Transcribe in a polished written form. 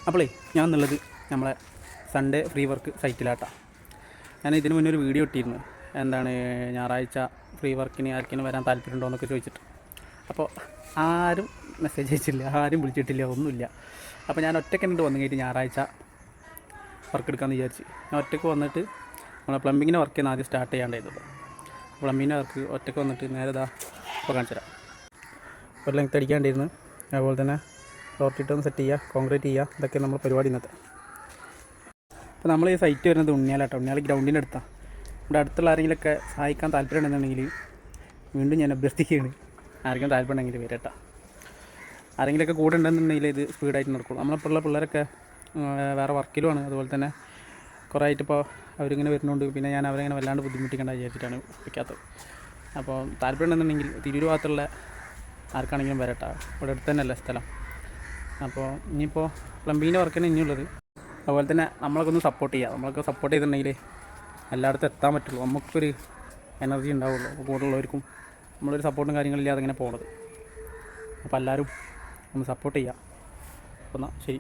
അപ്പോളേ ഞാൻ എന്നുള്ളത് നമ്മളെ സൺഡേ ഫ്രീ വർക്ക് സൈറ്റിലാട്ടാണ്. ഞാൻ ഇതിന് മുന്നേ ഒരു വീഡിയോ ഇട്ടിരുന്നു, എന്താണ് ഞായറാഴ്ച ഫ്രീ വർക്കിന് ആർക്കെങ്കിലും വരാൻ താല്പര്യമുണ്ടോ എന്നൊക്കെ ചോദിച്ചിട്ട്. അപ്പോൾ ആരും മെസ്സേജ് അയച്ചില്ല, ആരും വിളിച്ചിട്ടില്ല, ഒന്നുമില്ല. അപ്പോൾ ഞാൻ ഒറ്റയ്ക്ക് എന്നിട്ട് വന്നു കഴിഞ്ഞിട്ട് ഞായറാഴ്ച വർക്ക് എടുക്കാമെന്ന് വിചാരിച്ച് ഞാൻ ഒറ്റയ്ക്ക് വന്നിട്ട് നമ്മളെ പ്ലംബിങ്ങിൻ്റെ വർക്ക് ചെയ്യുന്ന ആദ്യം സ്റ്റാർട്ട് ചെയ്യാണ്ടായിരുന്നത്. പ്ലംബിങ്ങിൻ്റെ വർക്ക് ഒറ്റയ്ക്ക് വന്നിട്ട് നേരെ ഇപ്പോൾ കാണിച്ചു തരാം. ഒരു ലെങ്ത് അടിക്കാണ്ടിരുന്നു, അതുപോലെ തന്നെ റോട്ടിട്ടൊന്ന് സെറ്റ് ചെയ്യുക, കോൺക്രീറ്റ് ചെയ്യുക, ഇതൊക്കെ നമ്മൾ പരിപാടി ഇന്നത്തെ. അപ്പോൾ നമ്മൾ ഈ സൈറ്റ് വരുന്നത് ഉണ്ണിയാലാട്ടോ, ഉണ്ണിയാൽ ഗ്രൗണ്ടിൻ്റെ അടുത്താണ്. ഇവിടെ അടുത്തുള്ള ആരെങ്കിലുമൊക്കെ സഹായിക്കാൻ താല്പര്യം ഉണ്ടെന്നുണ്ടെങ്കിൽ വീണ്ടും ഞാൻ അഭ്യർത്ഥിക്കുകയാണ്, ആർക്കും താല്പര്യം ഉണ്ടെങ്കിൽ വരട്ടോ. ആരെങ്കിലുമൊക്കെ കൂടെ ഉണ്ടെന്നുണ്ടെങ്കിൽ ഇത് സ്പീഡായിട്ട് നടക്കുള്ളൂ. നമ്മളിപ്പോൾ പിള്ളേരൊക്കെ വേറെ വർക്കിലുമാണ്, അതുപോലെ തന്നെ കുറേ ആയിട്ടിപ്പോൾ അവരിങ്ങനെ വരുന്നുണ്ട്. പിന്നെ ഞാൻ അവരങ്ങനെ വല്ലാണ്ട് ബുദ്ധിമുട്ടിക്കേണ്ട വിചാരിച്ചിട്ടാണ് വയ്ക്കാത്തത്. അപ്പോൾ താല്പര്യം ഉണ്ടെന്നുണ്ടെങ്കിൽ തിരൂർ ഭാഗത്തുള്ള ആർക്കാണെങ്കിലും വരട്ടോ, ഇവിടെ അടുത്ത് തന്നെയല്ലേ സ്ഥലം. അപ്പോൾ ഇനിയിപ്പോൾ പ്ലംബിങ്ങിൻ്റെ വർക്കിന് ഇനിയുള്ളത്. അതുപോലെ തന്നെ നമ്മളൊക്കെ ഒന്ന് സപ്പോർട്ട് ചെയ്യുക. നമ്മളൊക്കെ സപ്പോർട്ട് ചെയ്തിട്ടുണ്ടെങ്കിൽ എല്ലായിടത്തും എത്താൻ പറ്റുള്ളൂ, നമുക്കൊരു എനർജി ഉണ്ടാവുള്ളൂ. അപ്പോൾ കൂടുതലുള്ളവർക്കും നമ്മളൊരു സപ്പോർട്ടും കാര്യങ്ങളില്ലാതെ ഇങ്ങനെ പോകണത്. അപ്പോൾ എല്ലാവരും ഒന്ന് സപ്പോർട്ട് ചെയ്യുക. അപ്പോൾ എന്നാൽ ശരി.